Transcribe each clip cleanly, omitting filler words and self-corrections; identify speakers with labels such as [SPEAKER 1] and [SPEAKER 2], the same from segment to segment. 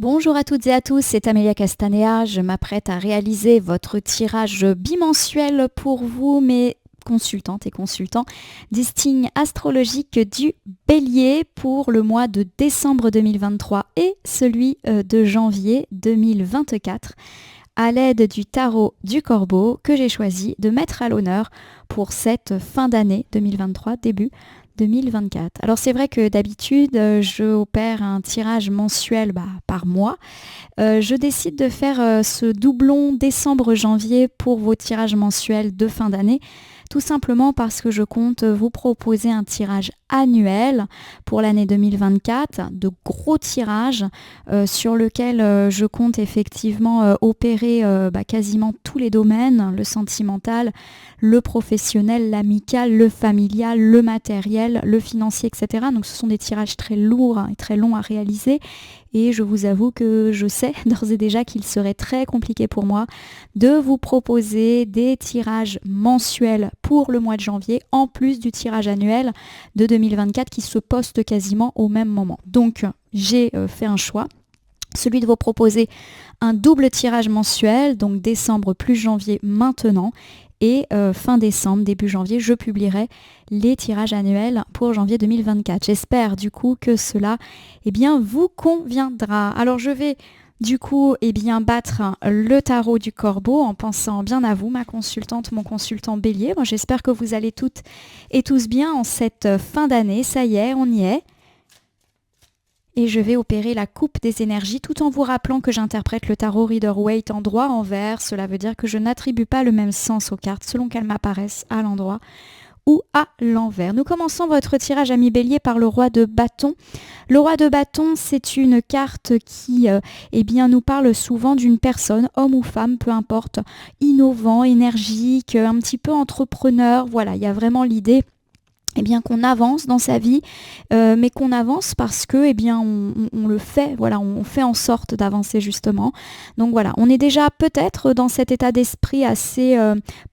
[SPEAKER 1] Bonjour à toutes et à tous, c'est Amélia Castanea. Je m'apprête à réaliser votre tirage bimensuel pour vous, mes consultantes et consultants des signes astrologiques du Bélier pour le mois de décembre 2023 et celui de janvier 2024 à l'aide du tarot du Corbeau que j'ai choisi de mettre à l'honneur pour cette fin d'année 2023, début 2024. Alors c'est vrai que d'habitude, je opère un tirage mensuel par mois. Je décide de faire ce doublon décembre-janvier pour vos tirages mensuels de fin d'année, tout simplement parce que je compte vous proposer un tirage annuel pour l'année 2024, de gros tirages sur lequel je compte effectivement opérer quasiment tous les domaines, le sentimental, le professionnel, l'amical, le familial, le matériel, le financier, etc. Donc ce sont des tirages très lourds et très longs à réaliser. Et je vous avoue que je sais d'ores et déjà qu'il serait très compliqué pour moi de vous proposer des tirages mensuels pour le mois de janvier, en plus du tirage annuel de 2024 qui se poste quasiment au même moment. Donc j'ai fait un choix, celui de vous proposer un double tirage mensuel, donc décembre plus janvier maintenant, et fin décembre, début janvier, je publierai les tirages annuels pour janvier 2024. J'espère du coup que cela vous conviendra. Alors je vais du coup battre le tarot du Corbeau en pensant bien à vous, ma consultante, mon consultant Bélier. Moi, j'espère que vous allez toutes et tous bien en cette fin d'année. Ça y est, on y est. Et je vais opérer la coupe des énergies tout en vous rappelant que j'interprète le tarot Rider-Waite en droit-envers. Cela veut dire que je n'attribue pas le même sens aux cartes selon qu'elles m'apparaissent à l'endroit ou à l'envers. Nous commençons votre tirage ami Bélier par le roi de bâton. Le roi de bâton, c'est une carte qui nous parle souvent d'une personne, homme ou femme, peu importe, innovant, énergique, un petit peu entrepreneur. Voilà, il y a vraiment l'idée qu'on avance dans sa vie, mais qu'on avance parce que on le fait, voilà, on fait en sorte d'avancer justement. Donc voilà, on est déjà peut-être dans cet état d'esprit assez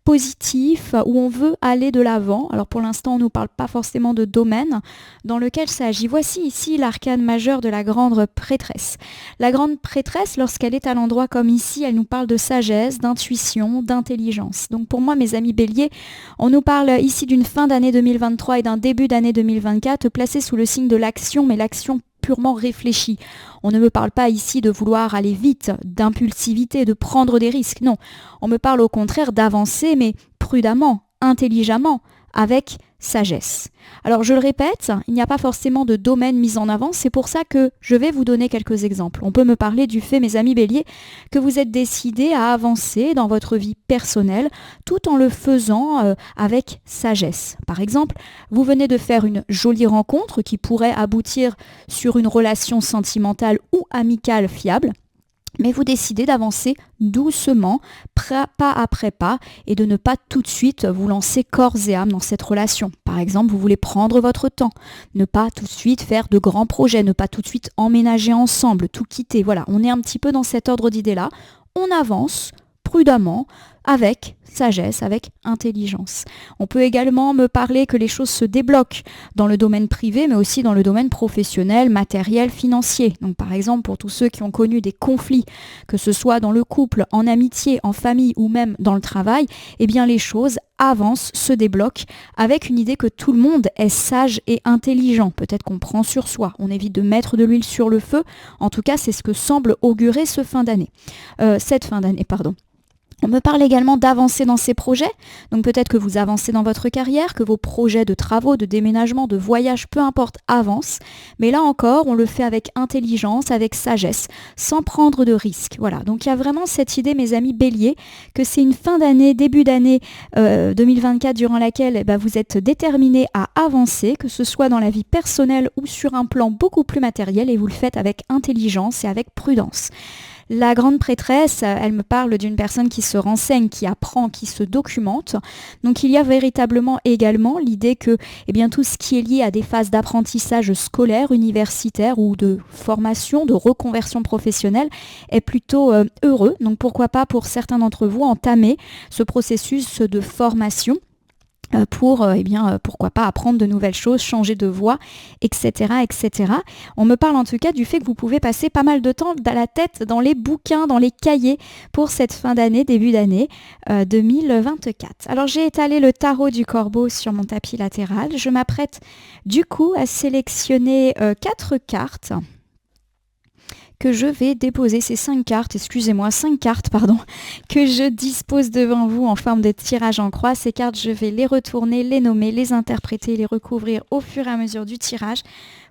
[SPEAKER 1] positif où on veut aller de l'avant. Alors pour l'instant, on ne nous parle pas forcément de domaine dans lequel s'agit. Voici ici l'arcane majeur de la grande prêtresse. La grande prêtresse, lorsqu'elle est à l'endroit comme ici, elle nous parle de sagesse, d'intuition, d'intelligence. Donc pour moi, mes amis Bélier, on nous parle ici d'une fin d'année 2023 et d'un début d'année 2024 placé sous le signe de l'action, mais l'action purement réfléchie. On ne me parle pas ici de vouloir aller vite, d'impulsivité, de prendre des risques. Non, on me parle au contraire d'avancer, mais prudemment, intelligemment, avec sagesse. Alors je le répète, il n'y a pas forcément de domaine mis en avant, c'est pour ça que je vais vous donner quelques exemples. On peut me parler du fait, mes amis Bélier, que vous êtes décidés à avancer dans votre vie personnelle tout en le faisant avec sagesse. Par exemple, vous venez de faire une jolie rencontre qui pourrait aboutir sur une relation sentimentale ou amicale fiable. Mais vous décidez d'avancer doucement, pas après pas, et de ne pas tout de suite vous lancer corps et âme dans cette relation. Par exemple, vous voulez prendre votre temps, ne pas tout de suite faire de grands projets, ne pas tout de suite emménager ensemble, tout quitter. Voilà, on est un petit peu dans cet ordre d'idées-là. On avance prudemment, avec sagesse, avec intelligence. On peut également me parler que les choses se débloquent dans le domaine privé, mais aussi dans le domaine professionnel, matériel, financier. Donc par exemple, pour tous ceux qui ont connu des conflits, que ce soit dans le couple, en amitié, en famille ou même dans le travail, les choses avancent, se débloquent, avec une idée que tout le monde est sage et intelligent. Peut-être qu'on prend sur soi, on évite de mettre de l'huile sur le feu. En tout cas, c'est ce que semble augurer cette fin d'année. On me parle également d'avancer dans ses projets, donc peut-être que vous avancez dans votre carrière, que vos projets de travaux, de déménagement, de voyage, peu importe, avancent. Mais là encore, on le fait avec intelligence, avec sagesse, sans prendre de risques. Voilà, donc il y a vraiment cette idée, mes amis Bélier, que c'est une fin d'année, début d'année 2024 durant laquelle vous êtes déterminés à avancer, que ce soit dans la vie personnelle ou sur un plan beaucoup plus matériel, et vous le faites avec intelligence et avec prudence. La grande prêtresse, elle me parle d'une personne qui se renseigne, qui apprend, qui se documente. Donc il y a véritablement également l'idée que tout ce qui est lié à des phases d'apprentissage scolaire, universitaire ou de formation, de reconversion professionnelle est plutôt heureux. Donc pourquoi pas pour certains d'entre vous entamer ce processus de formation pour, pourquoi pas apprendre de nouvelles choses, changer de voie, etc., etc. On me parle en tout cas du fait que vous pouvez passer pas mal de temps à la tête dans les bouquins, dans les cahiers pour cette fin d'année, début d'année 2024. Alors j'ai étalé le tarot du corbeau sur mon tapis latéral. Je m'apprête du coup à sélectionner 4 cartes que je vais déposer, ces 5 cartes, que je dispose devant vous en forme de tirage en croix. Ces cartes, je vais les retourner, les nommer, les interpréter, les recouvrir au fur et à mesure du tirage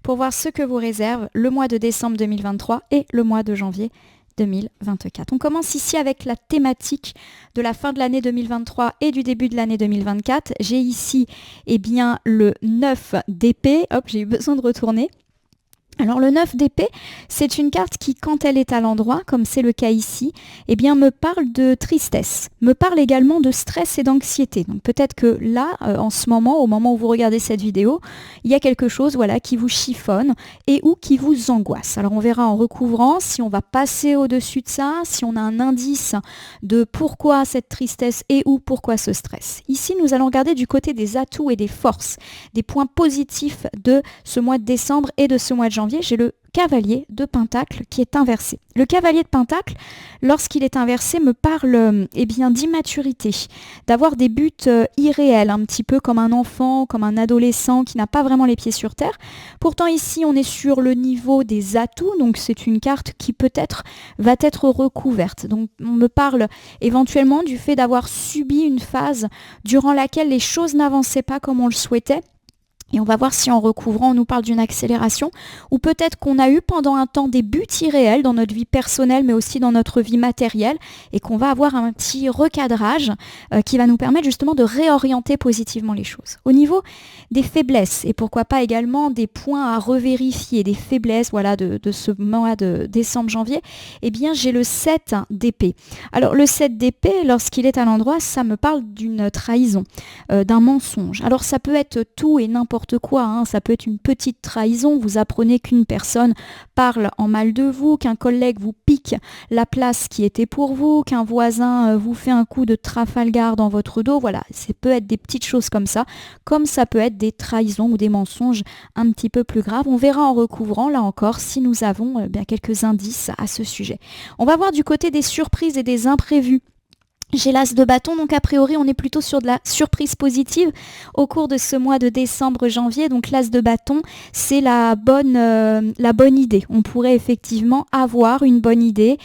[SPEAKER 1] pour voir ce que vous réserve le mois de décembre 2023 et le mois de janvier 2024. On commence ici avec la thématique de la fin de l'année 2023 et du début de l'année 2024. J'ai ici le 9 d'épée. Hop, j'ai eu besoin de retourner. Alors le 9 d'épée, c'est une carte qui, quand elle est à l'endroit, comme c'est le cas ici, me parle de tristesse, me parle également de stress et d'anxiété. Donc peut-être que là, en ce moment, au moment où vous regardez cette vidéo, il y a quelque chose qui vous chiffonne et ou qui vous angoisse. Alors on verra en recouvrant si on va passer au-dessus de ça, si on a un indice de pourquoi cette tristesse et ou pourquoi ce stress. Ici, nous allons regarder du côté des atouts et des forces, des points positifs de ce mois de décembre et de ce mois de janvier. J'ai le cavalier de Pentacle qui est inversé. Le cavalier de Pentacle, lorsqu'il est inversé, me parle d'immaturité, d'avoir des buts irréels, un petit peu comme un enfant, comme un adolescent qui n'a pas vraiment les pieds sur terre. Pourtant ici, on est sur le niveau des atouts, donc c'est une carte qui peut-être va être recouverte. Donc on me parle éventuellement du fait d'avoir subi une phase durant laquelle les choses n'avançaient pas comme on le souhaitait. Et on va voir si en recouvrant, on nous parle d'une accélération ou peut-être qu'on a eu pendant un temps des buts irréels dans notre vie personnelle mais aussi dans notre vie matérielle et qu'on va avoir un petit recadrage qui va nous permettre justement de réorienter positivement les choses. Au niveau des faiblesses et pourquoi pas également des points à revérifier, des faiblesses de ce mois de décembre-janvier, j'ai le 7 d'épée. Alors le 7 d'épée, lorsqu'il est à l'endroit, ça me parle d'une trahison, d'un mensonge. Alors ça peut être tout et n'importe quoi, ça peut être une petite trahison, vous apprenez qu'une personne parle en mal de vous, qu'un collègue vous pique la place qui était pour vous, qu'un voisin vous fait un coup de Trafalgar dans votre dos, voilà, ça peut être des petites choses comme ça peut être des trahisons ou des mensonges un petit peu plus graves. On verra en recouvrant, là encore, si nous avons quelques indices à ce sujet. On va voir du côté des surprises et des imprévus. J'ai l'as de bâton, donc a priori on est plutôt sur de la surprise positive au cours de ce mois de décembre-janvier. Donc l'as de bâton, c'est la bonne idée. On pourrait effectivement avoir une bonne idée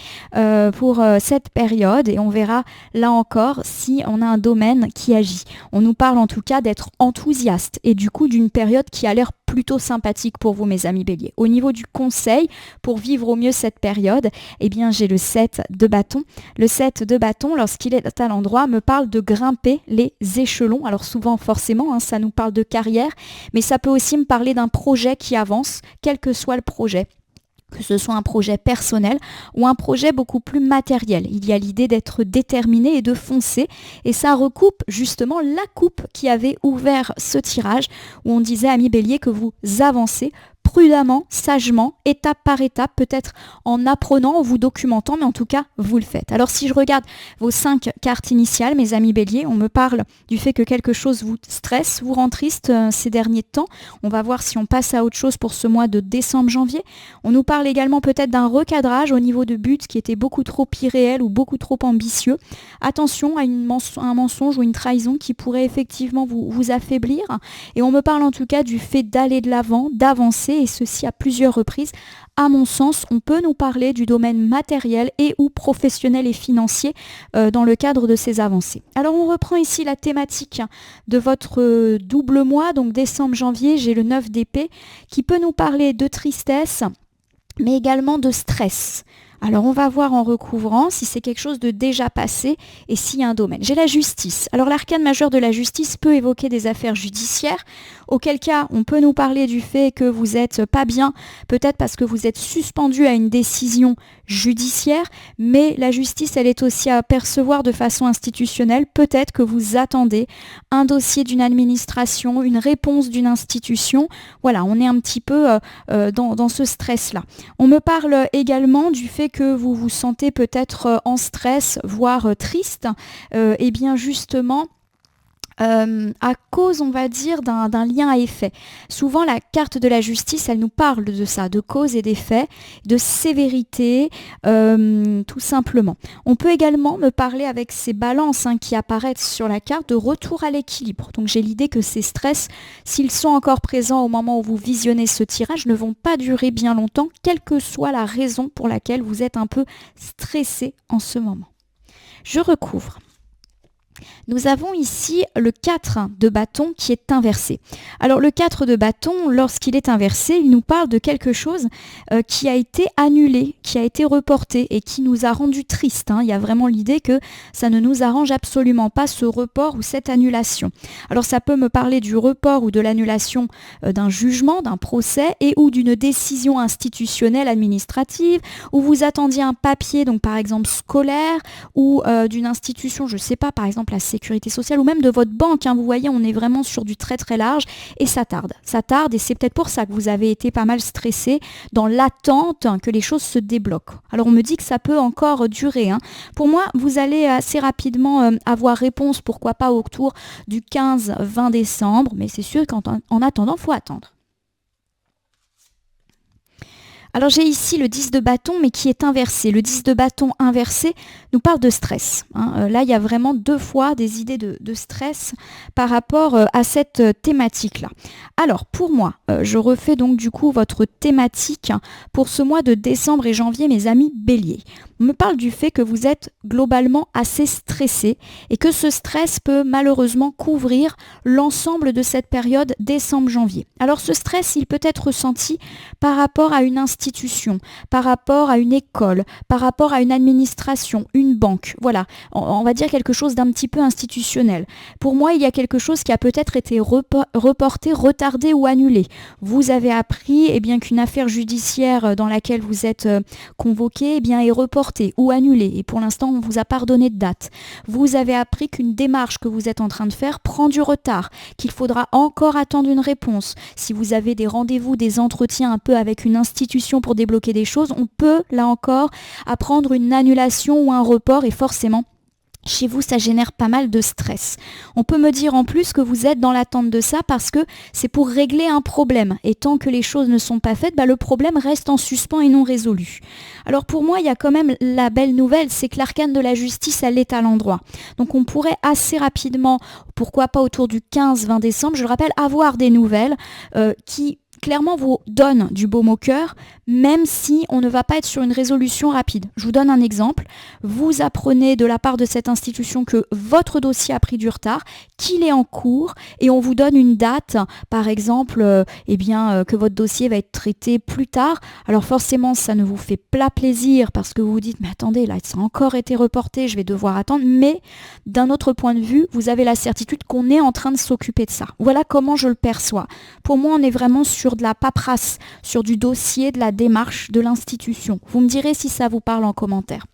[SPEAKER 1] pour cette période et on verra là encore si on a un domaine qui agit. On nous parle en tout cas d'être enthousiaste et du coup d'une période qui a l'air plutôt sympathique pour vous mes amis béliers. Au niveau du conseil pour vivre au mieux cette période, j'ai le 7 de bâton. Le 7 de bâton, lorsqu'il est à l'endroit, me parle de grimper les échelons. Alors souvent forcément, ça nous parle de carrière, mais ça peut aussi me parler d'un projet qui avance, quel que soit le projet. Que ce soit un projet personnel ou un projet beaucoup plus matériel. Il y a l'idée d'être déterminé et de foncer. Et ça recoupe justement la coupe qui avait ouvert ce tirage où on disait, amis bélier, que vous avancez prudemment, sagement, étape par étape, peut-être en apprenant, en vous documentant, mais en tout cas, vous le faites. Alors si je regarde vos 5 cartes initiales, mes amis béliers, on me parle du fait que quelque chose vous stresse, vous rend triste ces derniers temps. On va voir si on passe à autre chose pour ce mois de décembre-janvier. On nous parle également peut-être d'un recadrage au niveau de buts qui était beaucoup trop irréel ou beaucoup trop ambitieux. Attention à un mensonge ou une trahison qui pourrait effectivement vous affaiblir. Et on me parle en tout cas du fait d'aller de l'avant, d'avancer, et ceci à plusieurs reprises. À mon sens, on peut nous parler du domaine matériel et ou professionnel et financier dans le cadre de ces avancées. Alors on reprend ici la thématique de votre double mois, donc décembre-janvier, j'ai le 9 d'épée qui peut nous parler de tristesse, mais également de stress. Alors on va voir en recouvrant si c'est quelque chose de déjà passé et s'il y a un domaine. J'ai la justice. Alors l'arcane majeur de la justice peut évoquer des affaires judiciaires, auquel cas on peut nous parler du fait que vous n'êtes pas bien, peut-être parce que vous êtes suspendu à une décision judiciaire, mais la justice elle est aussi à percevoir de façon institutionnelle. Peut-être que vous attendez un dossier d'une administration, une réponse d'une institution. Voilà, on est un petit peu dans ce stress-là. On me parle également du fait que vous vous sentez peut-être en stress, voire triste, justement, à cause, on va dire, d'un lien à effet. Souvent, la carte de la justice, elle nous parle de ça, de cause et d'effet, de sévérité, tout simplement. On peut également me parler avec ces balances qui apparaissent sur la carte de retour à l'équilibre. Donc j'ai l'idée que ces stress, s'ils sont encore présents au moment où vous visionnez ce tirage, ne vont pas durer bien longtemps, quelle que soit la raison pour laquelle vous êtes un peu stressé en ce moment. Je recouvre. Nous avons ici le 4 de bâton qui est inversé. Alors le 4 de bâton, lorsqu'il est inversé, il nous parle de quelque chose qui a été annulé, qui a été reporté et qui nous a rendu tristes. Il y a vraiment l'idée que ça ne nous arrange absolument pas ce report ou cette annulation. Alors ça peut me parler du report ou de l'annulation d'un jugement, d'un procès et ou d'une décision institutionnelle administrative où vous attendiez un papier, donc par exemple scolaire ou d'une institution, je ne sais pas, par exemple la sécurité sociale ou même de votre banque. Vous voyez, on est vraiment sur du très très large et ça tarde. Ça tarde et c'est peut-être pour ça que vous avez été pas mal stressé dans l'attente que les choses se débloquent. Alors on me dit que ça peut encore durer. Pour moi, vous allez assez rapidement avoir réponse, pourquoi pas autour du 15-20 décembre, mais c'est sûr qu'en attendant, il faut attendre. Alors j'ai ici le 10 de bâton, mais qui est inversé. Le 10 de bâton inversé nous parle de stress. Là, il y a vraiment deux fois des idées de stress par rapport à cette thématique-là. Alors, pour moi, je refais donc du coup votre thématique pour ce mois de décembre et janvier, mes amis béliers. On me parle du fait que vous êtes globalement assez stressé et que ce stress peut malheureusement couvrir l'ensemble de cette période décembre-janvier. Alors ce stress, il peut être ressenti par rapport à une institution, par rapport à une école, par rapport à une administration, une banque. Voilà, on va dire quelque chose d'un petit peu institutionnel. Pour moi, il y a quelque chose qui a peut-être été reporté, retardé ou annulé. Vous avez appris qu'une affaire judiciaire dans laquelle vous êtes convoqué est reportée ou annulée et pour l'instant on vous a pas donné de date. Vous avez appris qu'une démarche que vous êtes en train de faire prend du retard, qu'il faudra encore attendre une réponse. Si vous avez des rendez-vous, des entretiens un peu avec une institution pour débloquer des choses, on peut là encore apprendre une annulation ou un report et forcément chez vous, ça génère pas mal de stress. On peut me dire en plus que vous êtes dans l'attente de ça parce que c'est pour régler un problème. Et tant que les choses ne sont pas faites, le problème reste en suspens et non résolu. Alors pour moi, il y a quand même la belle nouvelle, c'est que l'arcane de la justice, elle est à l'endroit. Donc on pourrait assez rapidement, pourquoi pas autour du 15-20 décembre, je le rappelle, avoir des nouvelles qui clairement vous donne du baume au cœur, même si on ne va pas être sur une résolution rapide. Je vous donne un exemple. Vous apprenez de la part de cette institution que votre dossier a pris du retard, qu'il est en cours, et on vous donne une date, par exemple, que votre dossier va être traité plus tard. Alors forcément, ça ne vous fait pas plaisir parce que vous vous dites, mais attendez, là, ça a encore été reporté, je vais devoir attendre. Mais d'un autre point de vue, vous avez la certitude qu'on est en train de s'occuper de ça. Voilà comment je le perçois. Pour moi, on est vraiment sur de la paperasse, sur du dossier, de la démarche de l'institution. Vous me direz si ça vous parle en commentaire.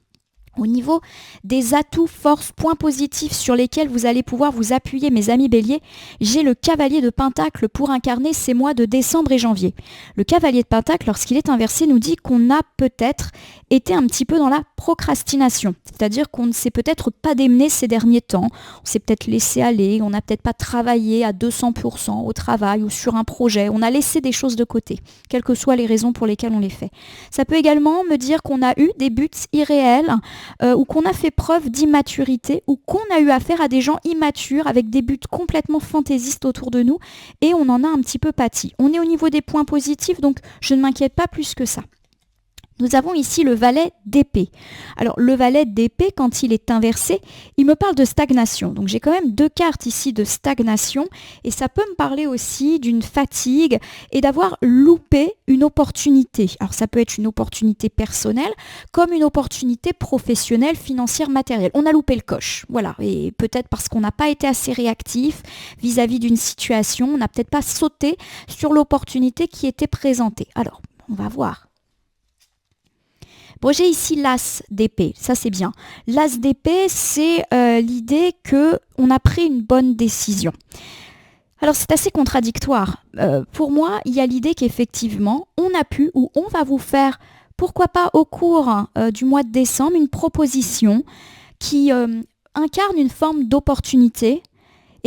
[SPEAKER 1] Au niveau des atouts, forces, points positifs sur lesquels vous allez pouvoir vous appuyer, mes amis béliers, j'ai le cavalier de Pentacle pour incarner ces mois de décembre et janvier. Le cavalier de Pentacle, lorsqu'il est inversé, nous dit qu'on a peut-être été un petit peu dans la procrastination. C'est-à-dire qu'on ne s'est peut-être pas démené ces derniers temps. On s'est peut-être laissé aller, on n'a peut-être pas travaillé à 200% au travail ou sur un projet. On a laissé des choses de côté, quelles que soient les raisons pour lesquelles on les fait. Ça peut également me dire qu'on a eu des buts irréels, ou qu'on a fait preuve d'immaturité, ou qu'on a eu affaire à des gens immatures avec des buts complètement fantaisistes autour de nous et on en a un petit peu pâti. On est au niveau des points positifs, donc je ne m'inquiète pas plus que ça. Nous avons ici le valet d'épée. Alors le valet d'épée, quand il est inversé, il me parle de stagnation. Donc j'ai quand même deux cartes ici de stagnation et ça peut me parler aussi d'une fatigue et d'avoir loupé une opportunité. Alors ça peut être une opportunité personnelle comme une opportunité professionnelle, financière, matérielle. On a loupé le coche, voilà. Et peut-être parce qu'on n'a pas été assez réactif vis-à-vis d'une situation, on n'a peut-être pas sauté sur l'opportunité qui était présentée. Alors, on va voir. Bon, j'ai ici l'as d'épée, ça c'est bien. L'as d'épée, c'est l'idée qu'on a pris une bonne décision. Alors c'est assez contradictoire. Pour moi, il y a l'idée qu'effectivement, on a pu ou on va vous faire, pourquoi pas au cours du mois de décembre, une proposition qui incarne une forme d'opportunité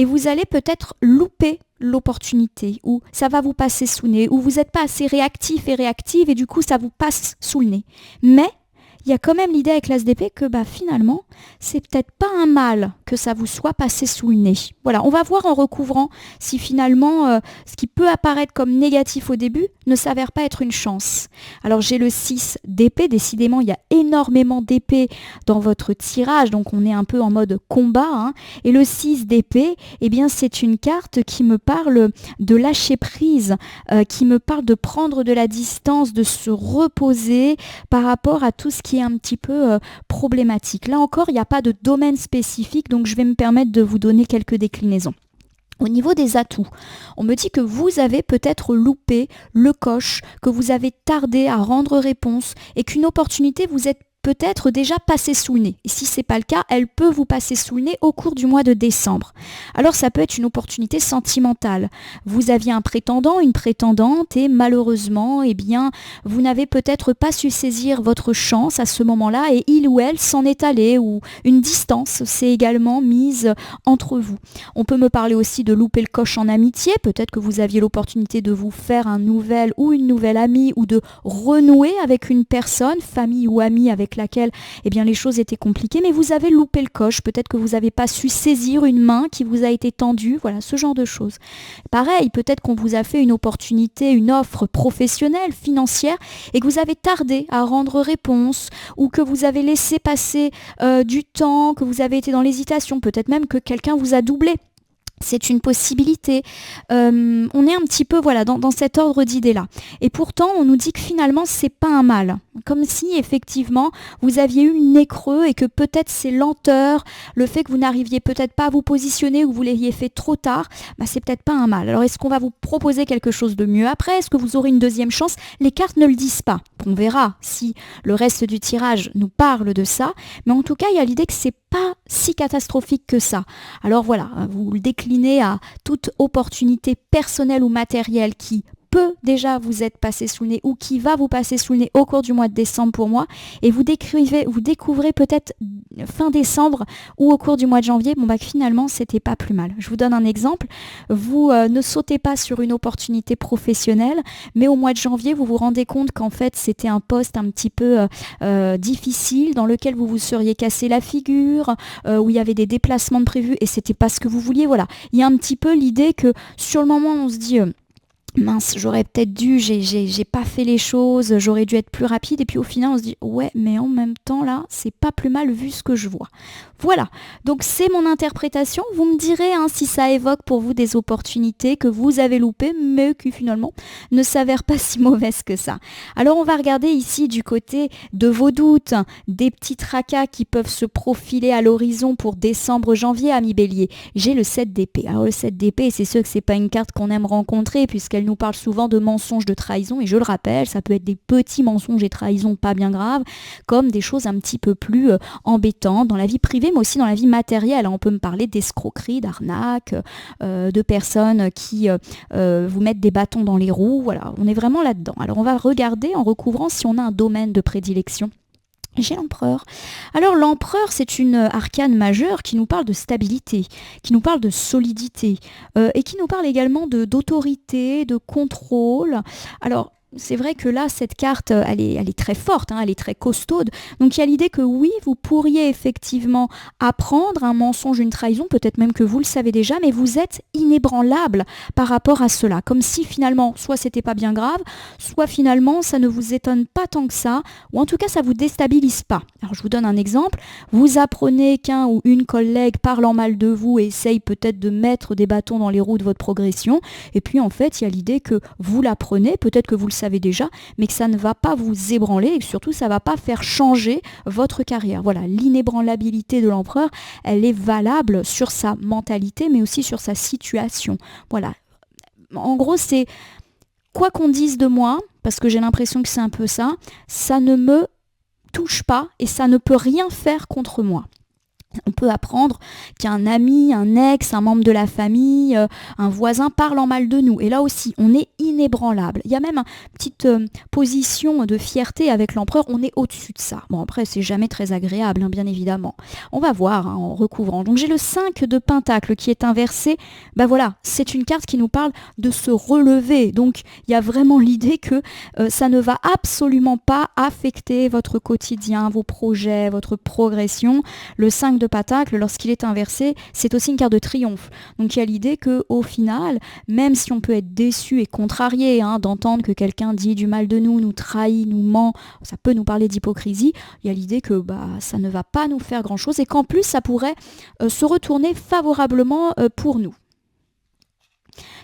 [SPEAKER 1] et vous allez peut-être louper l'opportunité, ou ça va vous passer sous le nez, ou vous n'êtes pas assez réactif et réactive et du coup ça vous passe sous le nez. Mais il y a quand même l'idée avec l'as d'épée que finalement, c'est peut-être pas un mal que ça vous soit passé sous le nez. Voilà, on va voir en recouvrant si finalement ce qui peut apparaître comme négatif au début ne s'avère pas être une chance. Alors j'ai le 6 d'épée, décidément il y a énormément d'épée dans votre tirage, donc on est un peu en mode combat, hein. Et le 6 d'épée, eh bien c'est une carte qui me parle de lâcher prise, qui me parle de prendre de la distance, de se reposer par rapport à tout ce qui est un petit peu problématique. Là encore, il n'y a pas de domaine spécifique, donc je vais me permettre de vous donner quelques déclinaisons. Au niveau des atouts, on me dit que vous avez peut-être loupé le coche, que vous avez tardé à rendre réponse et qu'une opportunité vous est peut-être déjà passée sous le nez. Et si ce n'est pas le cas, elle peut vous passer sous le nez au cours du mois de décembre. Alors ça peut être une opportunité sentimentale. Vous aviez un prétendant, une prétendante et malheureusement, eh bien, vous n'avez peut-être pas su saisir votre chance à ce moment-là et il ou elle s'en est allé ou une distance s'est également mise entre vous. On peut me parler aussi de louper le coche en amitié. Peut-être que vous aviez l'opportunité de vous faire un nouvel ou une nouvelle amie ou de renouer avec une personne, famille ou amie avec laquelle eh bien, les choses étaient compliquées, mais vous avez loupé le coche. Peut-être que vous n'avez pas su saisir une main qui vous a été tendue, voilà, ce genre de choses. Pareil, peut-être qu'on vous a fait une opportunité, une offre professionnelle, financière, et que vous avez tardé à rendre réponse, ou que vous avez laissé passer du temps, que vous avez été dans l'hésitation, peut-être même que quelqu'un vous a doublé. C'est une possibilité. On est un petit peu dans cet ordre d'idées-là. Et pourtant, on nous dit que finalement, c'est pas un mal. Comme si, effectivement, vous aviez eu le nez creux et que peut-être ces lenteurs, le fait que vous n'arriviez peut-être pas à vous positionner ou que vous l'ayez fait trop tard, c'est peut-être pas un mal. Alors, est-ce qu'on va vous proposer quelque chose de mieux après? Est-ce que vous aurez une deuxième chance? Les cartes ne le disent pas. On verra si le reste du tirage nous parle de ça. Mais en tout cas, il y a l'idée que c'est pas si catastrophique que ça. Alors voilà, vous le déclinez à toute opportunité personnelle ou matérielle qui peut déjà vous être passé sous le nez ou qui va vous passer sous le nez au cours du mois de décembre pour moi, et vous découvrez peut-être fin décembre ou au cours du mois de janvier, finalement c'était pas plus mal. Je vous donne un exemple, vous ne sautez pas sur une opportunité professionnelle, mais au mois de janvier vous vous rendez compte qu'en fait c'était un poste un petit peu difficile dans lequel vous vous seriez cassé la figure, où il y avait des déplacements de prévus et c'était pas ce que vous vouliez, voilà. Il y a un petit peu l'idée que sur le moment on se dit mince, j'aurais peut-être dû, j'ai pas fait les choses, j'aurais dû être plus rapide, et puis au final on se dit ouais, mais en même temps là c'est pas plus mal vu ce que je vois. Voilà, donc c'est mon interprétation. Vous me direz si ça évoque pour vous des opportunités que vous avez loupées mais qui finalement ne s'avèrent pas si mauvaises que ça. Alors on va regarder ici du côté de vos doutes, des petits tracas qui peuvent se profiler à l'horizon pour décembre-janvier, amis Bélier. J'ai le 7 d'épée. Alors le 7 d'épée, c'est sûr que c'est pas une carte qu'on aime rencontrer puisqu'elle nous parle souvent de mensonges, de trahison, et je le rappelle, ça peut être des petits mensonges et trahisons pas bien graves, comme des choses un petit peu plus embêtantes dans la vie privée, mais aussi dans la vie matérielle. On peut me parler d'escroqueries, d'arnaques, de personnes qui vous mettent des bâtons dans les roues, voilà, on est vraiment là-dedans. Alors on va regarder en recouvrant si on a un domaine de prédilection. J'ai l'empereur. Alors l'empereur, c'est une arcane majeure qui nous parle de stabilité, qui nous parle de solidité et qui nous parle également d'autorité, de contrôle. Alors c'est vrai que là, cette carte, elle est très forte, elle est très costaude. Donc il y a l'idée que oui, vous pourriez effectivement apprendre un mensonge, une trahison, peut-être même que vous le savez déjà, mais vous êtes inébranlable par rapport à cela. Comme si finalement, soit c'était pas bien grave, soit finalement ça ne vous étonne pas tant que ça, ou en tout cas ça vous déstabilise pas. Alors je vous donne un exemple. Vous apprenez qu'un ou une collègue parlant mal de vous et essaye peut-être de mettre des bâtons dans les roues de votre progression, et puis en fait il y a l'idée que vous l'apprenez, peut-être que vous le savez déjà, mais que ça ne va pas vous ébranler et que surtout ça ne va pas faire changer votre carrière. Voilà, l'inébranlabilité de l'empereur, elle est valable sur sa mentalité, mais aussi sur sa situation. Voilà. En gros, c'est quoi qu'on dise de moi, parce que j'ai l'impression que c'est un peu ça, ça ne me touche pas et ça ne peut rien faire contre moi. On peut apprendre qu'un ami, un ex, un membre de la famille, un voisin parle en mal de nous. Et là aussi, on est inébranlable. Il y a même une petite position de fierté avec l'empereur, on est au-dessus de ça. Bon, après, c'est jamais très agréable, hein, bien évidemment. On va voir en recouvrant. Donc j'ai le 5 de Pentacle qui est inversé. Ben voilà, c'est une carte qui nous parle de se relever. Donc il y a vraiment l'idée que ça ne va absolument pas affecter votre quotidien, vos projets, votre progression. Le 5 de Pentacle, lorsqu'il est inversé, c'est aussi une carte de triomphe. Donc il y a l'idée qu'au final, même si on peut être déçu et contrarié d'entendre que quelqu'un dit du mal de nous trahit, nous ment, ça peut nous parler d'hypocrisie, il y a l'idée que ça ne va pas nous faire grand-chose et qu'en plus ça pourrait se retourner favorablement pour nous.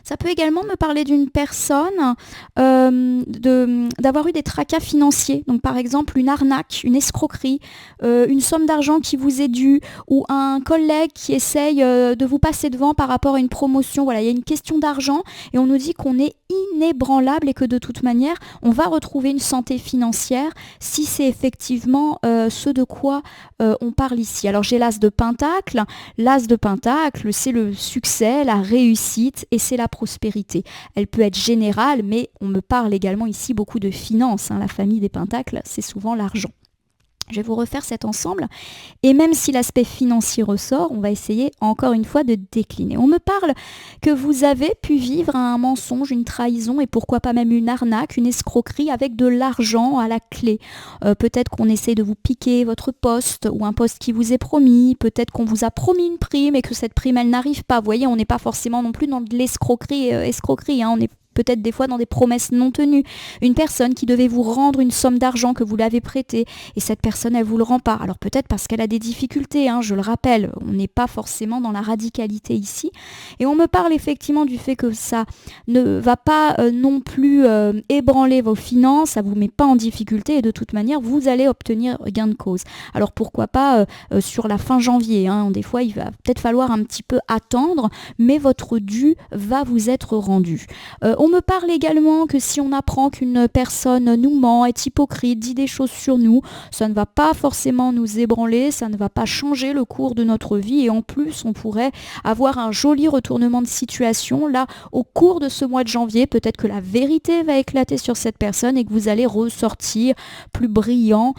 [SPEAKER 1] Ça peut également me parler d'une personne, d'avoir eu des tracas financiers. Donc par exemple une arnaque, une escroquerie, une somme d'argent qui vous est due ou un collègue qui essaye de vous passer devant par rapport à une promotion. Voilà, il y a une question d'argent et on nous dit qu'on est inébranlable et que de toute manière, on va retrouver une santé financière si c'est effectivement ce de quoi on parle ici. Alors j'ai l'as de Pentacle. L'as de Pentacle, c'est le succès, la réussite et c'est la prospérité. Elle peut être générale, mais on me parle également ici beaucoup de finances. La famille des Pentacles, c'est souvent l'argent. Je vais vous refaire cet ensemble et même si l'aspect financier ressort, on va essayer encore une fois de décliner. On me parle que vous avez pu vivre un mensonge, une trahison et pourquoi pas même une arnaque, une escroquerie avec de l'argent à la clé. Peut-être qu'on essaie de vous piquer votre poste ou un poste qui vous est promis, peut-être qu'on vous a promis une prime et que cette prime elle n'arrive pas. Vous voyez, on n'est pas forcément non plus dans de l'escroquerie, on est peut-être des fois dans des promesses non tenues. Une personne qui devait vous rendre une somme d'argent que vous l'avez prêtée et cette personne, elle vous le rend pas. Alors peut-être parce qu'elle a des difficultés, je le rappelle, on n'est pas forcément dans la radicalité ici. Et on me parle effectivement du fait que ça ne va pas non plus ébranler vos finances, ça vous met pas en difficulté et de toute manière, vous allez obtenir gain de cause. Alors pourquoi pas sur la fin janvier, des fois il va peut-être falloir un petit peu attendre, mais votre dû va vous être rendu. On me parle également que si on apprend qu'une personne nous ment, est hypocrite, dit des choses sur nous, ça ne va pas forcément nous ébranler, ça ne va pas changer le cours de notre vie et en plus on pourrait avoir un joli retournement de situation. Là, au cours de ce mois de janvier, peut-être que la vérité va éclater sur cette personne et que vous allez ressortir plus brillant.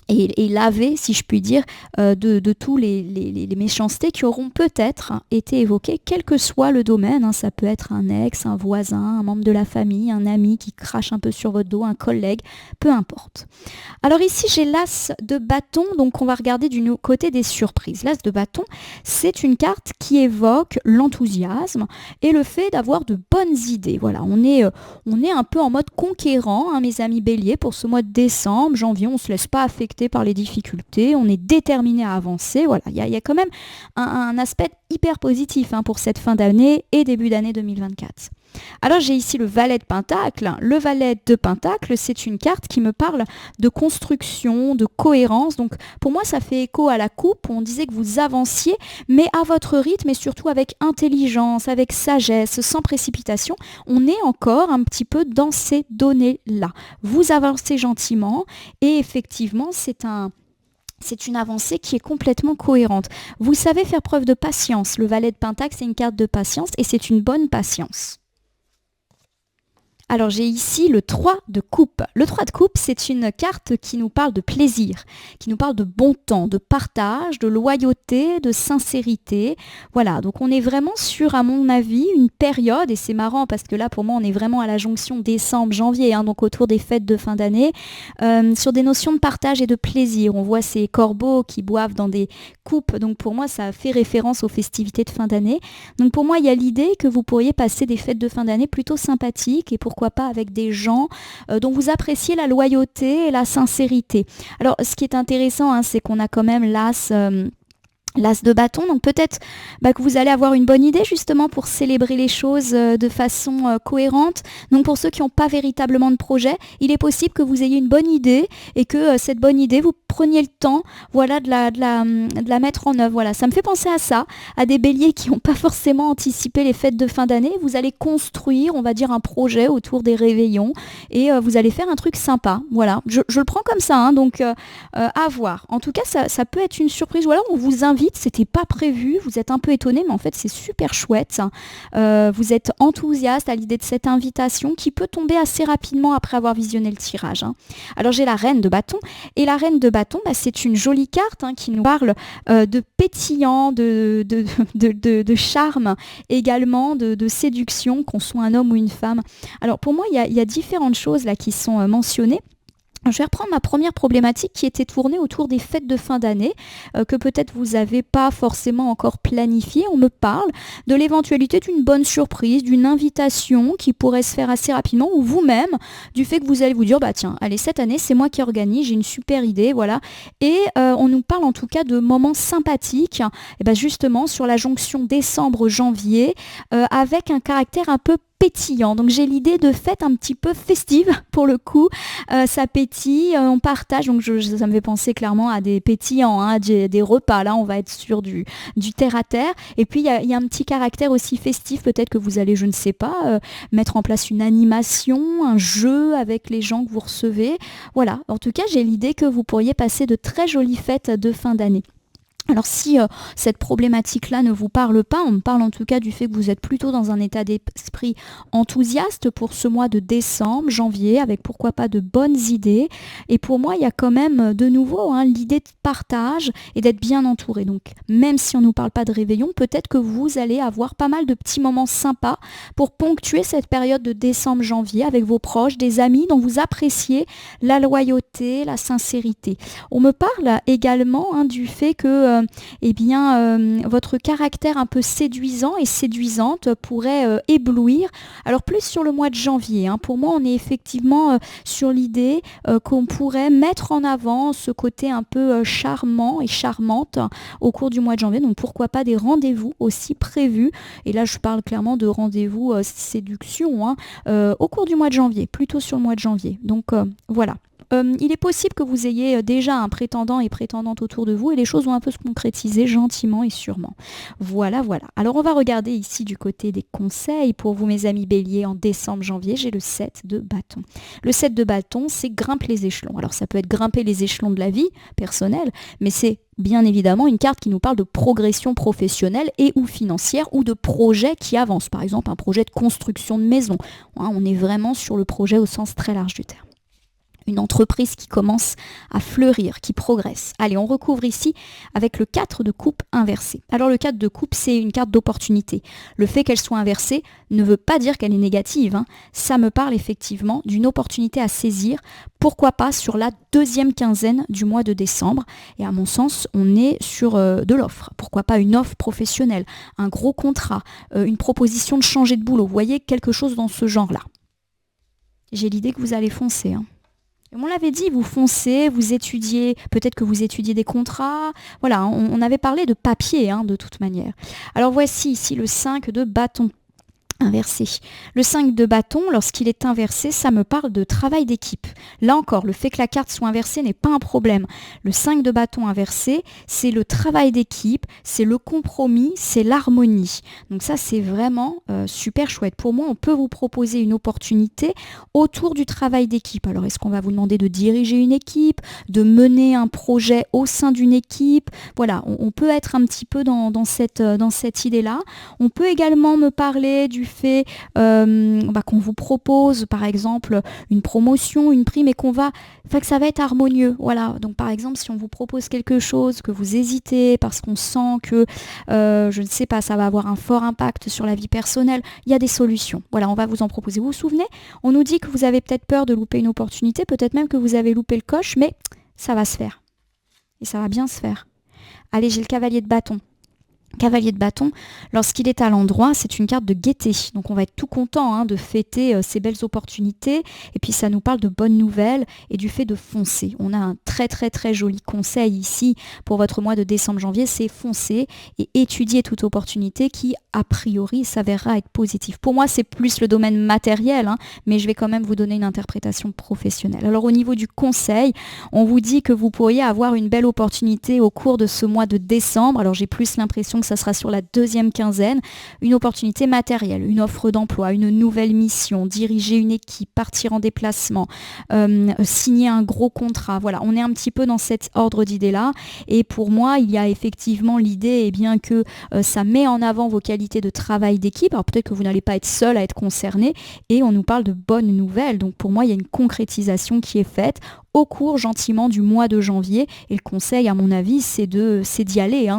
[SPEAKER 1] Et laver, si je puis dire, de tous les méchancetés qui auront peut-être été évoquées, quel que soit le domaine. Ça peut être un ex, un voisin, un membre de la famille, un ami qui crache un peu sur votre dos, un collègue, peu importe. Alors ici, j'ai l'as de bâton, donc on va regarder du côté des surprises. L'as de bâton, c'est une carte qui évoque l'enthousiasme et le fait d'avoir de bonnes idées. Voilà, on est un peu en mode conquérant, mes amis béliers, pour ce mois de décembre, janvier, on ne se laisse pas affecter par les difficultés, on est déterminé à avancer. Voilà, il y a quand même un aspect hyper positif pour cette fin d'année et début d'année 2024. Alors j'ai ici le valet de Pentacle. Le valet de Pentacle, c'est une carte qui me parle de construction, de cohérence. Donc pour moi, ça fait écho à la coupe. On disait que vous avanciez, mais à votre rythme et surtout avec intelligence, avec sagesse, sans précipitation. On est encore un petit peu dans ces données-là. Vous avancez gentiment et effectivement, c'est une avancée qui est complètement cohérente. Vous savez faire preuve de patience. Le valet de Pentacle, c'est une carte de patience et c'est une bonne patience. Alors j'ai ici le 3 de coupe. Le 3 de coupe, c'est une carte qui nous parle de plaisir, qui nous parle de bon temps, de partage, de loyauté, de sincérité. Voilà, donc on est vraiment sur, à mon avis, une période, et c'est marrant parce que là pour moi on est vraiment à la jonction décembre-janvier, donc autour des fêtes de fin d'année, sur des notions de partage et de plaisir. On voit ces corbeaux qui boivent dans des coupes, donc pour moi ça fait référence aux festivités de fin d'année. Donc pour moi il y a l'idée que vous pourriez passer des fêtes de fin d'année plutôt sympathiques et pourquoi pas avec des gens dont vous appréciez la loyauté et la sincérité. Alors ce qui est intéressant, c'est qu'on a quand même l'as L'as de bâton, donc peut-être que vous allez avoir une bonne idée justement pour célébrer les choses de façon cohérente. Donc pour ceux qui n'ont pas véritablement de projet, il est possible que vous ayez une bonne idée et que cette bonne idée, vous preniez le temps voilà, de la mettre en œuvre. Voilà. Ça me fait penser à ça, à des béliers qui n'ont pas forcément anticipé les fêtes de fin d'année. Vous allez construire, on va dire, un projet autour des réveillons et vous allez faire un truc sympa. Voilà, je le prends comme ça, hein, donc à voir. En tout cas, ça peut être une surprise. Ou alors on vous invite, c'était pas prévu, vous êtes un peu étonné, mais en fait c'est super chouette. Vous êtes enthousiaste à l'idée de cette invitation qui peut tomber assez rapidement après avoir visionné le tirage. Hein. Alors j'ai la reine de bâton, et la reine de bâton, c'est une jolie carte hein, qui nous parle de pétillant, de charme, également de séduction, qu'on soit un homme ou une femme. Alors pour moi, il y a différentes choses là qui sont mentionnées. Je vais reprendre ma première problématique qui était tournée autour des fêtes de fin d'année, que peut-être vous n'avez pas forcément encore planifié. On me parle de l'éventualité d'une bonne surprise, d'une invitation qui pourrait se faire assez rapidement, ou vous-même, du fait que vous allez vous dire, tiens, allez, cette année, c'est moi qui organise, j'ai une super idée, voilà. Et on nous parle en tout cas de moments sympathiques, et justement sur la jonction décembre-janvier, avec un caractère un peu pétillant. Donc j'ai l'idée de fête un petit peu festive pour le coup. Ça pétille, on partage. Donc ça me fait penser clairement à des pétillants, hein, des repas. Là, on va être sur du terre à terre. Et puis il y a un petit caractère aussi festif. Peut-être que vous allez, je ne sais pas, mettre en place une animation, un jeu avec les gens que vous recevez. Voilà. En tout cas, j'ai l'idée que vous pourriez passer de très jolies fêtes de fin d'année. Alors si cette problématique-là ne vous parle pas, on me parle en tout cas du fait que vous êtes plutôt dans un état d'esprit enthousiaste pour ce mois de décembre, janvier, avec pourquoi pas de bonnes idées. Et pour moi, il y a quand même de nouveau l'idée de partage et d'être bien entouré. Donc même si on ne nous parle pas de réveillon, peut-être que vous allez avoir pas mal de petits moments sympas pour ponctuer cette période de décembre-janvier avec vos proches, des amis dont vous appréciez la loyauté, la sincérité. On me parle également du fait que votre caractère un peu séduisant et séduisante pourrait éblouir. Alors plus sur le mois de janvier. Pour moi, on est effectivement sur l'idée qu'on pourrait mettre en avant ce côté un peu charmant et charmante au cours du mois de janvier. Donc pourquoi pas des rendez-vous aussi prévus. Et là, je parle clairement de rendez-vous séduction au cours du mois de janvier, plutôt sur le mois de janvier. Donc voilà. Il est possible que vous ayez déjà un prétendant et prétendante autour de vous et les choses vont un peu se concrétiser gentiment et sûrement. Voilà, voilà. Alors on va regarder ici du côté des conseils pour vous mes amis béliers en décembre-janvier. J'ai le 7 de bâton. Le 7 de bâton, c'est grimpe les échelons. Alors ça peut être grimper les échelons de la vie personnelle, mais c'est bien évidemment une carte qui nous parle de progression professionnelle et ou financière ou de projets qui avancent. Par exemple, un projet de construction de maison. On est vraiment sur le projet au sens très large du terme. Une entreprise qui commence à fleurir, qui progresse. Allez, on recouvre ici avec le 4 de coupe inversé. Alors le 4 de coupe, c'est une carte d'opportunité. Le fait qu'elle soit inversée ne veut pas dire qu'elle est négative. Ça me parle effectivement d'une opportunité à saisir, pourquoi pas sur la deuxième quinzaine du mois de décembre. Et à mon sens, on est sur de l'offre. Pourquoi pas une offre professionnelle, un gros contrat, une proposition de changer de boulot. Vous voyez, quelque chose dans ce genre-là. J'ai l'idée que vous allez foncer. On l'avait dit, vous foncez, vous étudiez, peut-être que vous étudiez des contrats. Voilà, on avait parlé de papier de toute manière. Alors voici ici le 5 de bâton. Inversé. Le 5 de bâton, lorsqu'il est inversé, ça me parle de travail d'équipe. Là encore, le fait que la carte soit inversée n'est pas un problème. Le 5 de bâton inversé, c'est le travail d'équipe, c'est le compromis, c'est l'harmonie. Donc ça, c'est vraiment super chouette. Pour moi, on peut vous proposer une opportunité autour du travail d'équipe. Alors, est-ce qu'on va vous demander de diriger une équipe, de mener un projet au sein d'une équipe? Voilà, on peut être un petit peu dans cette idée-là. On peut également me parler du fait qu'on vous propose par exemple une promotion, une prime et que ça va être harmonieux. Voilà. Donc par exemple si on vous propose quelque chose, que vous hésitez parce qu'on sent que je ne sais pas, ça va avoir un fort impact sur la vie personnelle, il y a des solutions. Voilà, on va vous en proposer. Vous vous souvenez, on nous dit que vous avez peut-être peur de louper une opportunité, peut-être même que vous avez loupé le coche, mais ça va se faire. Et ça va bien se faire. Allez, j'ai le cavalier de bâton. Cavalier de bâton, lorsqu'il est à l'endroit, c'est une carte de gaieté. Donc on va être tout content de fêter ces belles opportunités. Et puis ça nous parle de bonnes nouvelles et du fait de foncer. On a un très très très joli conseil ici pour votre mois de décembre-janvier, c'est foncer et étudier toute opportunité qui a priori s'avérera être positive. Pour moi c'est plus le domaine matériel, mais je vais quand même vous donner une interprétation professionnelle. Alors au niveau du conseil, on vous dit que vous pourriez avoir une belle opportunité au cours de ce mois de décembre. Alors j'ai plus l'impression que ça sera sur la deuxième quinzaine, une opportunité matérielle, une offre d'emploi, une nouvelle mission, diriger une équipe, partir en déplacement, signer un gros contrat. Voilà, on est un petit peu dans cet ordre d'idées-là. Et pour moi, il y a effectivement l'idée que ça met en avant vos qualités de travail d'équipe. Alors peut-être que vous n'allez pas être seul à être concerné et on nous parle de bonnes nouvelles. Donc pour moi, il y a une concrétisation qui est faite au cours gentiment du mois de janvier. Et le conseil, à mon avis, c'est d'y aller,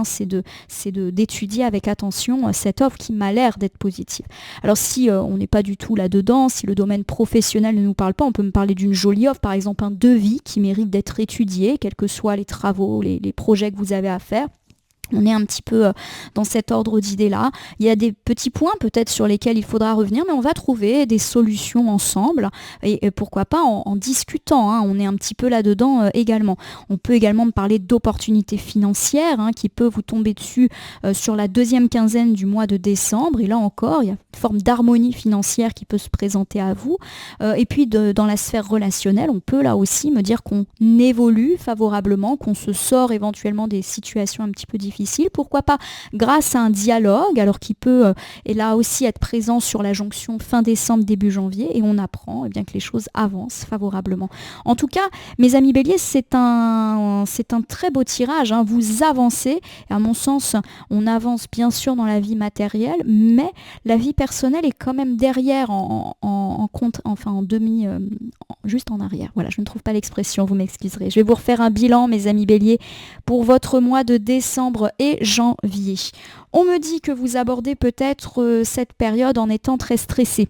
[SPEAKER 1] d'étudier avec attention cette offre qui m'a l'air d'être positive. Alors si on n'est pas du tout là-dedans, si le domaine professionnel ne nous parle pas, on peut me parler d'une jolie offre, par exemple un devis qui mérite d'être étudié, quels que soient les travaux, les projets que vous avez à faire. On est un petit peu dans cet ordre d'idées-là. Il y a des petits points peut-être sur lesquels il faudra revenir, mais on va trouver des solutions ensemble et pourquoi pas en discutant. On est un petit peu là-dedans également. On peut également me parler d'opportunités financières qui peuvent vous tomber dessus sur la deuxième quinzaine du mois de décembre. Et là encore, il y a une forme d'harmonie financière qui peut se présenter à vous. Et puis dans la sphère relationnelle, on peut là aussi me dire qu'on évolue favorablement, qu'on se sort éventuellement des situations un petit peu difficiles. Pourquoi pas grâce à un dialogue, alors qui peut et là aussi être présent sur la jonction fin décembre, début janvier, et on apprend que les choses avancent favorablement. En tout cas, mes amis béliers, c'est un très beau tirage. Vous avancez, et à mon sens, on avance bien sûr dans la vie matérielle, mais la vie personnelle est quand même derrière juste en arrière. Voilà, je ne trouve pas l'expression, vous m'excuserez. Je vais vous refaire un bilan, mes amis béliers, pour votre mois de décembre et janvier. On me dit que vous abordez peut-être cette période en étant très stressé,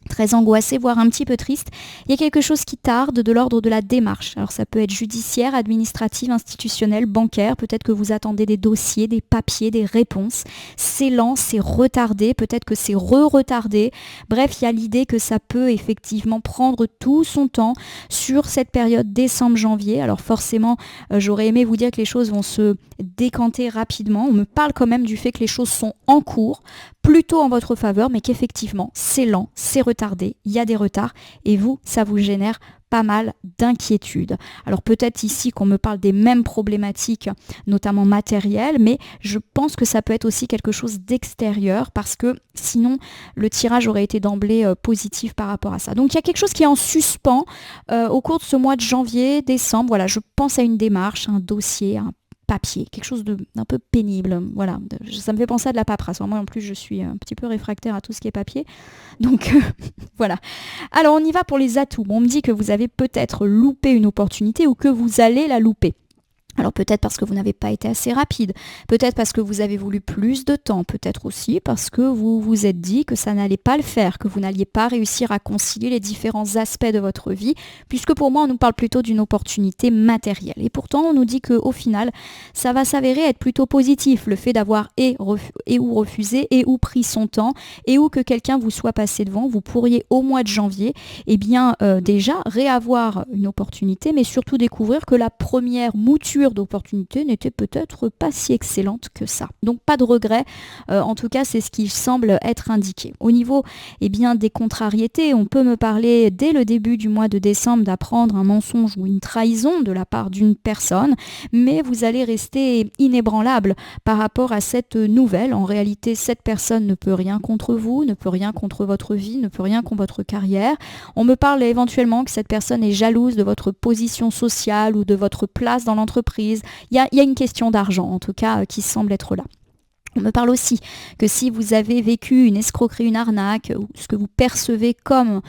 [SPEAKER 1] très angoissé, voire un petit peu triste. Il y a quelque chose qui tarde de l'ordre de la démarche. Alors ça peut être judiciaire, administrative, institutionnelle, bancaire. Peut-être que vous attendez des dossiers, des papiers, des réponses. C'est lent, c'est retardé. Peut-être que c'est retardé. Bref, il y a l'idée que ça peut effectivement prendre tout son temps sur cette période décembre-janvier. Alors forcément, j'aurais aimé vous dire que les choses vont se décanter rapidement. On me parle quand même du fait que les choses sont en cours, plutôt en votre faveur, mais qu'effectivement, c'est lent, c'est retardé, il y a des retards, et vous, ça vous génère pas mal d'inquiétudes. Alors peut-être ici qu'on me parle des mêmes problématiques, notamment matérielles, mais je pense que ça peut être aussi quelque chose d'extérieur, parce que sinon, le tirage aurait été d'emblée positif par rapport à ça. Donc il y a quelque chose qui est en suspens au cours de ce mois de janvier, décembre. Voilà, je pense à une démarche, un dossier, un papier, quelque chose d'un peu pénible. Voilà, ça me fait penser à de la paperasse. Moi en plus je suis un petit peu réfractaire à tout ce qui est papier. Donc voilà. Alors on y va pour les atouts. On me dit que vous avez peut-être loupé une opportunité ou que vous allez la louper. Alors peut-être parce que vous n'avez pas été assez rapide, peut-être parce que vous avez voulu plus de temps, peut-être aussi parce que vous vous êtes dit que ça n'allait pas le faire, que vous n'alliez pas réussir à concilier les différents aspects de votre vie, puisque pour moi on nous parle plutôt d'une opportunité matérielle. Et pourtant on nous dit qu'au final ça va s'avérer être plutôt positif, le fait d'avoir ou refusé et ou pris son temps et ou que quelqu'un vous soit passé devant. Vous pourriez au mois de janvier déjà réavoir une opportunité, mais surtout découvrir que la première mouture d'opportunités n'était peut-être pas si excellente que ça. Donc pas de regret, en tout cas c'est ce qui semble être indiqué. Au niveau des contrariétés, on peut me parler dès le début du mois de décembre d'apprendre un mensonge ou une trahison de la part d'une personne, mais vous allez rester inébranlable par rapport à cette nouvelle. En réalité, cette personne ne peut rien contre vous, ne peut rien contre votre vie, ne peut rien contre votre carrière. On me parle éventuellement que cette personne est jalouse de votre position sociale ou de votre place dans l'entreprise. Il y a une question d'argent, en tout cas, qui semble être là. On me parle aussi que si vous avez vécu une escroquerie, une arnaque, ou ce que vous percevez comme,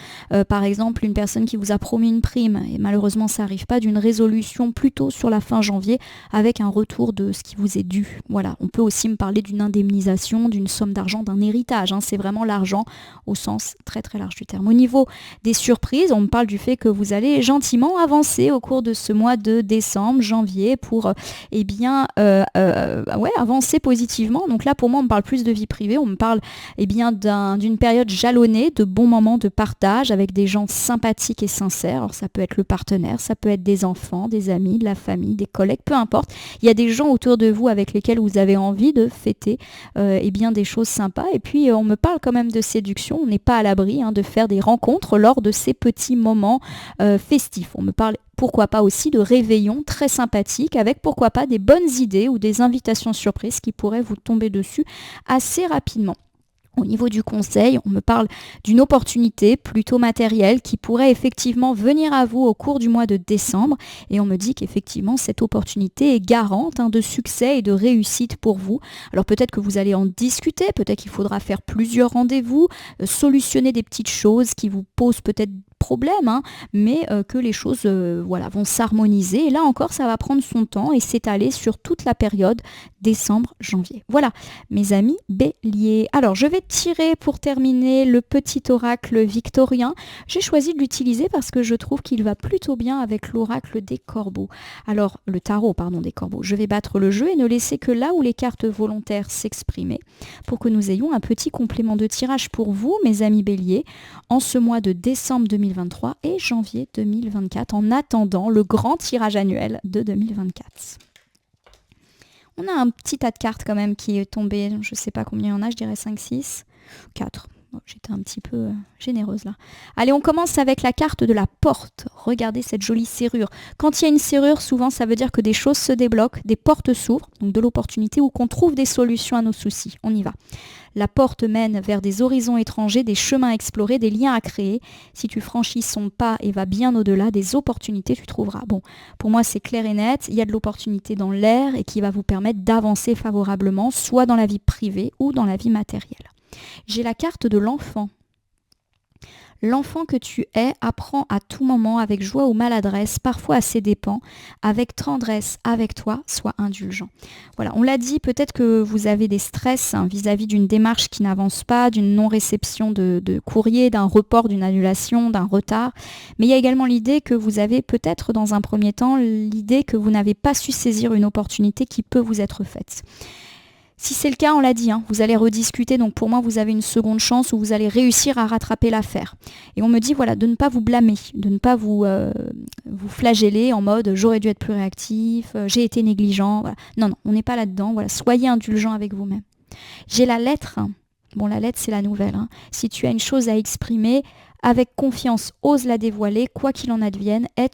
[SPEAKER 1] par exemple, une personne qui vous a promis une prime, et malheureusement ça n'arrive pas, d'une résolution plutôt sur la fin janvier, avec un retour de ce qui vous est dû. Voilà, on peut aussi me parler d'une indemnisation, d'une somme d'argent, d'un héritage. C'est vraiment l'argent au sens très très large du terme. Au niveau des surprises, on me parle du fait que vous allez gentiment avancer au cours de ce mois de décembre, janvier, pour avancer positivement. Donc là, pour moi, on me parle plus de vie privée, on me parle d'une période jalonnée, de bons moments de partage avec des gens sympathiques et sincères. Alors ça peut être le partenaire, ça peut être des enfants, des amis, de la famille, des collègues, peu importe. Il y a des gens autour de vous avec lesquels vous avez envie de fêter des choses sympas. Et puis, on me parle quand même de séduction. On n'est pas à l'abri de faire des rencontres lors de ces petits moments festifs. On me parle pourquoi pas aussi de réveillons très sympathiques avec pourquoi pas des bonnes idées ou des invitations surprises qui pourraient vous tomber dessus assez rapidement. Au niveau du conseil, on me parle d'une opportunité plutôt matérielle qui pourrait effectivement venir à vous au cours du mois de décembre et on me dit qu'effectivement cette opportunité est garante de succès et de réussite pour vous. Alors peut-être que vous allez en discuter, peut-être qu'il faudra faire plusieurs rendez-vous, solutionner des petites choses qui vous posent peut-être problème, mais que les choses vont s'harmoniser. Et là encore, ça va prendre son temps et s'étaler sur toute la période décembre-janvier. Voilà, mes amis béliers. Alors, je vais tirer pour terminer le petit oracle victorien. J'ai choisi de l'utiliser parce que je trouve qu'il va plutôt bien avec l'oracle des corbeaux. Alors, le tarot, pardon, des corbeaux. Je vais battre le jeu et ne laisser que là où les cartes volontaires s'exprimer pour que nous ayons un petit complément de tirage pour vous, mes amis béliers, en ce mois de décembre 2023 et janvier 2024, en attendant le grand tirage annuel de 2024. On a un petit tas de cartes quand même qui est tombé, je ne sais pas combien il y en a, je dirais 5, 6, 4. Bon, j'étais un petit peu généreuse là. Allez, on commence avec la carte de la porte. Regardez cette jolie serrure. Quand il y a une serrure, souvent ça veut dire que des choses se débloquent, des portes s'ouvrent, donc de l'opportunité ou qu'on trouve des solutions à nos soucis. On y va. La porte mène vers des horizons étrangers, des chemins à explorer, des liens à créer. Si tu franchis son pas et vas bien au-delà, des opportunités tu trouveras. Bon, pour moi c'est clair et net, il y a de l'opportunité dans l'air et qui va vous permettre d'avancer favorablement, soit dans la vie privée ou dans la vie matérielle. J'ai la carte de l'enfant. L'enfant que tu es apprend à tout moment avec joie ou maladresse, parfois à ses dépens, avec tendresse avec toi, sois indulgent. Voilà, on l'a dit, peut-être que vous avez des stress vis-à-vis d'une démarche qui n'avance pas, d'une non-réception de courrier, d'un report, d'une annulation, d'un retard. Mais il y a également l'idée que vous avez peut-être dans un premier temps l'idée que vous n'avez pas su saisir une opportunité qui peut vous être faite. Si c'est le cas, on l'a dit, vous allez rediscuter, donc pour moi vous avez une seconde chance où vous allez réussir à rattraper l'affaire. Et on me dit de ne pas vous blâmer, de ne pas vous flageller en mode j'aurais dû être plus réactif, j'ai été négligent. Voilà. Non, on n'est pas là-dedans, soyez indulgent avec vous-même. J'ai la lettre, bon la lettre c'est la nouvelle, si tu as une chose à exprimer, avec confiance, ose la dévoiler, quoi qu'il en advienne, aie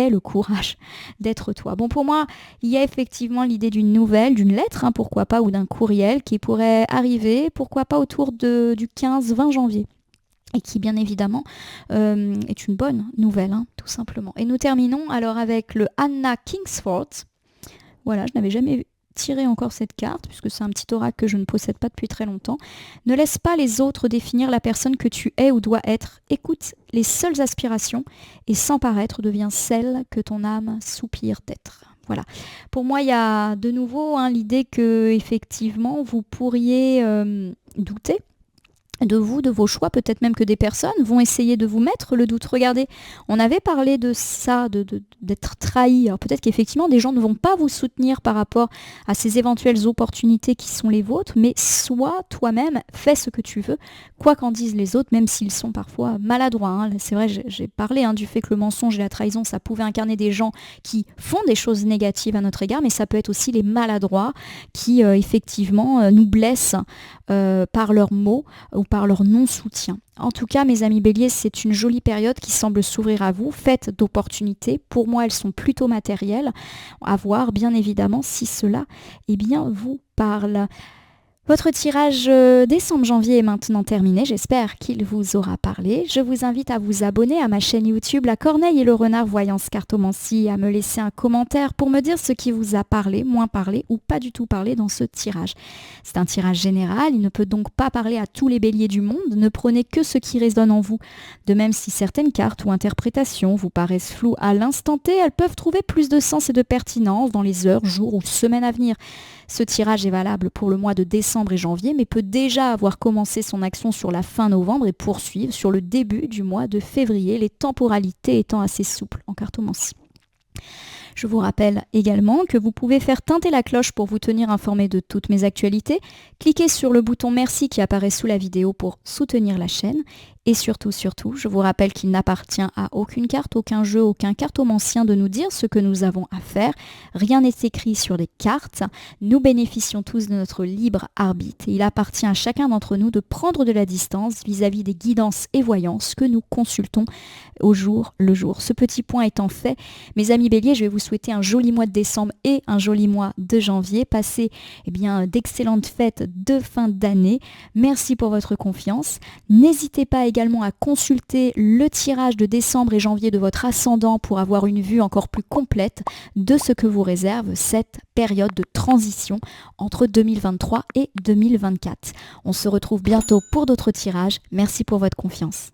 [SPEAKER 1] le courage d'être toi. Bon, pour moi, il y a effectivement l'idée d'une nouvelle, d'une lettre, pourquoi pas, ou d'un courriel qui pourrait arriver, pourquoi pas autour du 15-20 janvier. Et qui, bien évidemment, est une bonne nouvelle, tout simplement. Et nous terminons alors avec le Anna Kingsford. Voilà, je n'avais jamais tiré encore cette carte, puisque c'est un petit oracle que je ne possède pas depuis très longtemps. Ne laisse pas les autres définir la personne que tu es ou dois être. Écoute les seules aspirations et sans paraître deviens celle que ton âme soupire d'être. Voilà. Pour moi, il y a de nouveau l'idée que effectivement vous pourriez douter de vous, de vos choix, peut-être même que des personnes vont essayer de vous mettre le doute. Regardez, on avait parlé de ça, d'être trahi. Alors peut-être qu'effectivement des gens ne vont pas vous soutenir par rapport à ces éventuelles opportunités qui sont les vôtres, mais sois toi-même, fais ce que tu veux, quoi qu'en disent les autres, même s'ils sont parfois maladroits. C'est vrai, j'ai parlé du fait que le mensonge et la trahison, ça pouvait incarner des gens qui font des choses négatives à notre égard, mais ça peut être aussi les maladroits qui effectivement nous blessent par leurs mots ou par leur non-soutien. En tout cas, mes amis béliers, c'est une jolie période qui semble s'ouvrir à vous, faite d'opportunités. Pour moi, elles sont plutôt matérielles. À voir, bien évidemment, si cela vous parle. Votre tirage décembre-janvier est maintenant terminé, j'espère qu'il vous aura parlé. Je vous invite à vous abonner à ma chaîne YouTube La Corneille et le Renard Voyance Cartomancie, à me laisser un commentaire pour me dire ce qui vous a parlé, moins parlé ou pas du tout parlé dans ce tirage. C'est un tirage général, il ne peut donc pas parler à tous les béliers du monde, ne prenez que ce qui résonne en vous. De même, si certaines cartes ou interprétations vous paraissent floues à l'instant T, elles peuvent trouver plus de sens et de pertinence dans les heures, jours ou semaines à venir. Ce tirage est valable pour le mois de décembre et janvier, mais peut déjà avoir commencé son action sur la fin novembre et poursuivre sur le début du mois de février, les temporalités étant assez souples en cartomancie. Je vous rappelle également que vous pouvez faire teinter la cloche pour vous tenir informé de toutes mes actualités. Cliquez sur le bouton merci qui apparaît sous la vidéo pour soutenir la chaîne. Et surtout, je vous rappelle qu'il n'appartient à aucune carte, aucun jeu, aucun cartomancien de nous dire ce que nous avons à faire. Rien n'est écrit sur les cartes. Nous bénéficions tous de notre libre arbitre. Et il appartient à chacun d'entre nous de prendre de la distance vis-à-vis des guidances et voyances que nous consultons au jour le jour. Ce petit point étant fait, mes amis Bélier, je vais vous souhaiter un joli mois de décembre et un joli mois de janvier. Passez d'excellentes fêtes de fin d'année. Merci pour votre confiance. N'hésitez pas également à consulter le tirage de décembre et janvier de votre ascendant pour avoir une vue encore plus complète de ce que vous réserve cette période de transition entre 2023 et 2024. On se retrouve bientôt pour d'autres tirages. Merci pour votre confiance.